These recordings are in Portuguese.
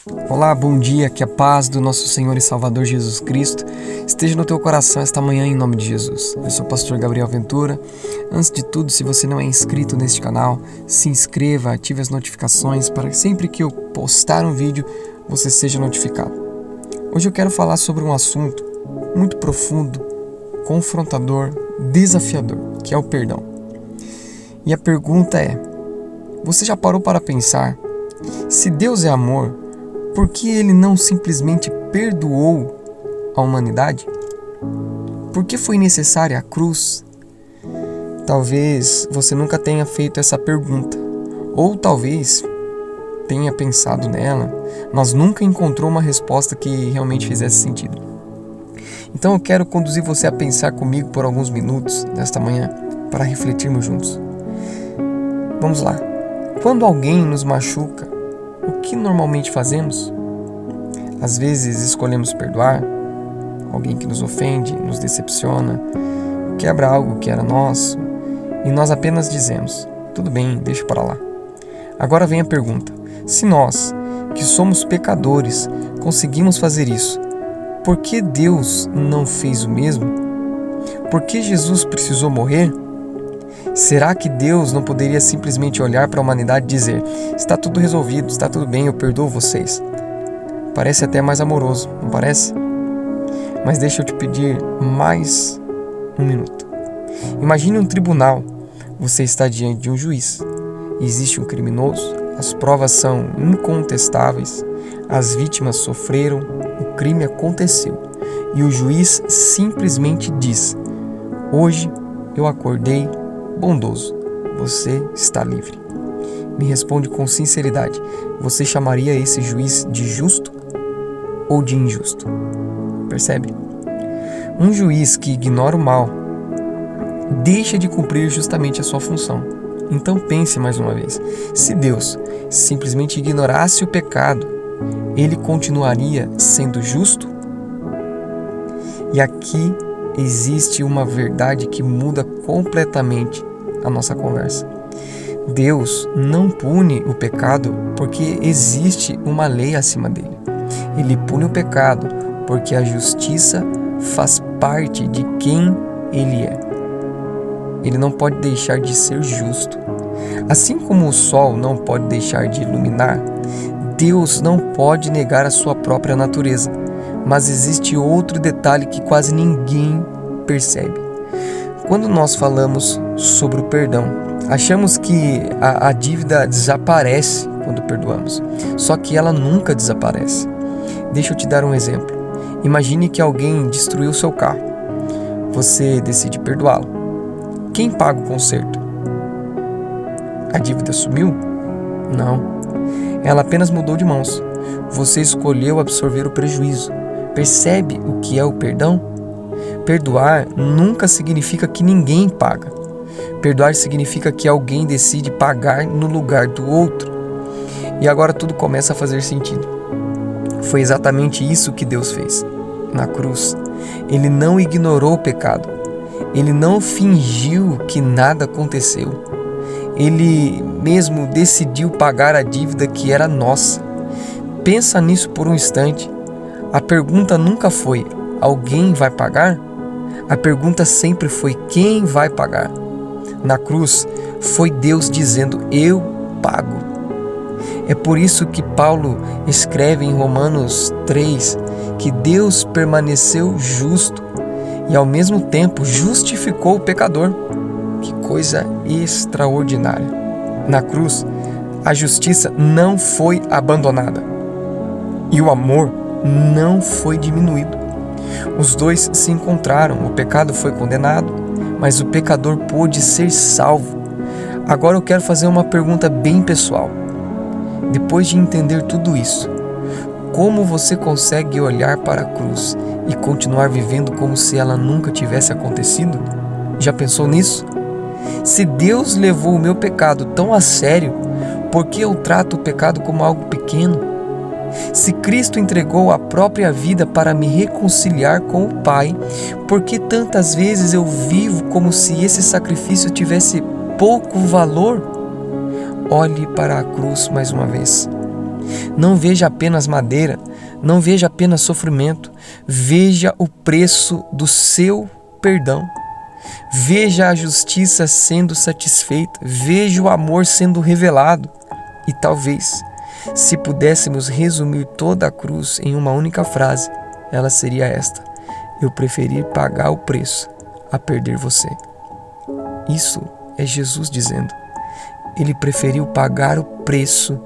Olá, bom dia, que a paz do nosso Senhor e Salvador Jesus Cristo esteja no teu coração esta manhã em nome de Jesus. Eu sou o pastor Gabriel Ventura. Antes de tudo, se você não é inscrito neste canal, se inscreva, ative as notificações para que sempre que eu postar um vídeo, você seja notificado. Hoje eu quero falar sobre um assunto muito profundo, confrontador, desafiador, que é o perdão. E a pergunta é, você já parou para pensar, se Deus é amor, por que Ele não simplesmente perdoou a humanidade? Por que foi necessária a cruz? Talvez você nunca tenha feito essa pergunta, ou talvez tenha pensado nela, mas nunca encontrou uma resposta que realmente fizesse sentido. Então eu quero conduzir você a pensar comigo por alguns minutos nesta manhã, para refletirmos juntos. Vamos lá. Quando alguém nos machuca, o que normalmente fazemos? Às vezes escolhemos perdoar alguém que nos ofende, nos decepciona, quebra algo que era nosso, e nós apenas dizemos, tudo bem, deixa para lá. Agora vem a pergunta, se nós, que somos pecadores, conseguimos fazer isso, por que Deus não fez o mesmo? Por que Jesus precisou morrer? Será que Deus não poderia simplesmente olhar para a humanidade e dizer, está tudo resolvido, está tudo bem, eu perdoo vocês? Parece até mais amoroso, não parece? Mas deixa eu te pedir mais um minuto. Imagine um tribunal, você está diante de um juiz, existe um criminoso, as provas são incontestáveis, as vítimas sofreram, o crime aconteceu e o juiz simplesmente diz, hoje eu acordei bondoso, você está livre. Me responde com sinceridade, você chamaria esse juiz de justo ou de injusto? Percebe? Um juiz que ignora o mal deixa de cumprir justamente a sua função. Então pense mais uma vez, se Deus simplesmente ignorasse o pecado, ele continuaria sendo justo? E aqui existe uma verdade que muda completamente a nossa conversa. Deus não pune o pecado porque existe uma lei acima dele. Ele pune o pecado porque a justiça faz parte de quem ele é. Ele não pode deixar de ser justo. Assim como o sol não pode deixar de iluminar, Deus não pode negar a sua própria natureza. Mas existe outro detalhe que quase ninguém percebe. Quando nós falamos sobre o perdão, achamos que a dívida desaparece quando perdoamos, só que ela nunca desaparece. Deixa eu te dar um exemplo. Imagine que alguém destruiu seu carro. Você decide perdoá-lo. Quem paga o conserto? A dívida sumiu? Não. Ela apenas mudou de mãos. Você escolheu absorver o prejuízo. Percebe o que é o perdão? Perdoar nunca significa que ninguém paga. Perdoar significa que alguém decide pagar no lugar do outro. E agora tudo começa a fazer sentido. Foi exatamente isso que Deus fez. Na cruz, Ele não ignorou o pecado. Ele não fingiu que nada aconteceu. Ele mesmo decidiu pagar a dívida que era nossa. Pensa nisso por um instante. A pergunta nunca foi, alguém vai pagar? A pergunta sempre foi, quem vai pagar? Na cruz, foi Deus dizendo, eu pago. É por isso que Paulo escreve em Romanos 3 que Deus permaneceu justo e ao mesmo tempo justificou o pecador. Que coisa extraordinária! Na cruz, a justiça não foi abandonada e o amor não foi diminuído. Os dois se encontraram, o pecado foi condenado, mas o pecador pôde ser salvo. Agora eu quero fazer uma pergunta bem pessoal. Depois de entender tudo isso, como você consegue olhar para a cruz e continuar vivendo como se ela nunca tivesse acontecido? Já pensou nisso? Se Deus levou o meu pecado tão a sério, por que eu trato o pecado como algo pequeno? Se Cristo entregou a própria vida para me reconciliar com o Pai, por que tantas vezes eu vivo como se esse sacrifício tivesse pouco valor? Olhe para a cruz mais uma vez. Não veja apenas madeira, não veja apenas sofrimento, veja o preço do seu perdão. Veja a justiça sendo satisfeita, veja o amor sendo revelado. E talvez, se pudéssemos resumir toda a cruz em uma única frase, ela seria esta: eu preferi pagar o preço a perder você. Isso é Jesus dizendo. Ele preferiu pagar o preço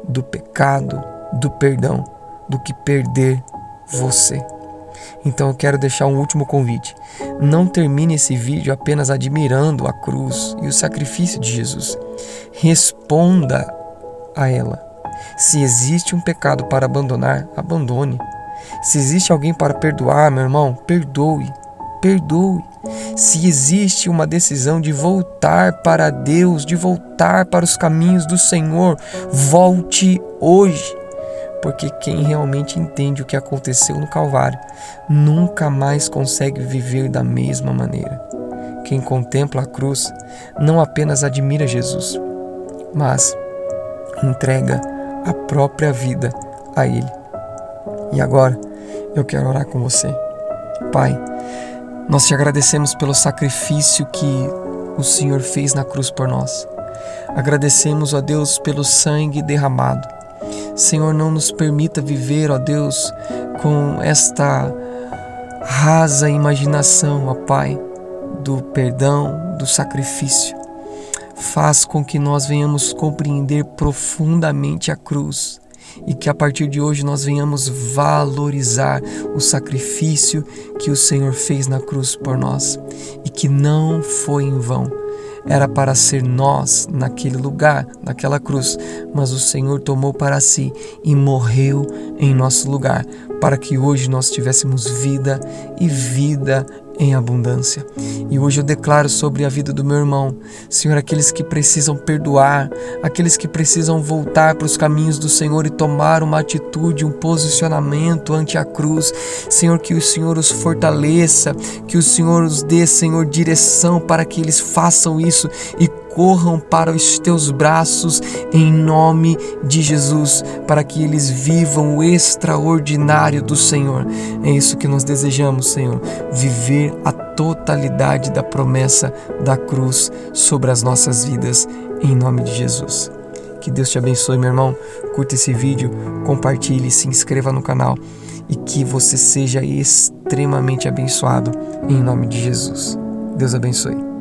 do pecado, do perdão, do que perder você. Então eu quero deixar um último convite. Não termine esse vídeo apenas admirando a cruz e o sacrifício de Jesus. Responda a ela. Se existe um pecado para abandonar, abandone. Se existe alguém para perdoar, meu irmão, perdoe. Perdoe. Se existe uma decisão de voltar para Deus, de voltar para os caminhos do Senhor, volte hoje. Porque quem realmente entende o que aconteceu no Calvário nunca mais consegue viver da mesma maneira. Quem contempla a cruz não apenas admira Jesus, mas entrega a própria vida a Ele. E agora eu quero orar com você. Pai, nós te agradecemos pelo sacrifício que o Senhor fez na cruz por nós. Agradecemos, ó Deus, pelo sangue derramado. Senhor, não nos permita viver, ó Deus, com esta rasa imaginação, ó Pai, do perdão, do sacrifício. Faz com que nós venhamos compreender profundamente a cruz e que a partir de hoje nós venhamos valorizar o sacrifício que o Senhor fez na cruz por nós e que não foi em vão. Era para ser nós naquele lugar, naquela cruz, mas o Senhor tomou para si e morreu em nosso lugar, para que hoje nós tivéssemos vida e vida em abundância. E hoje eu declaro sobre a vida do meu irmão, Senhor, aqueles que precisam perdoar, aqueles que precisam voltar para os caminhos do Senhor e tomar uma atitude, um posicionamento ante a cruz. Senhor, que o Senhor os fortaleça, que o Senhor os dê, Senhor, direção para que eles façam isso e corram para os teus braços em nome de Jesus, para que eles vivam o extraordinário do Senhor. É isso que nós desejamos, Senhor, viver a totalidade da promessa da cruz sobre as nossas vidas, em nome de Jesus. Que Deus te abençoe, meu irmão. Curta esse vídeo, compartilhe, se inscreva no canal e que você seja extremamente abençoado, em nome de Jesus. Deus abençoe.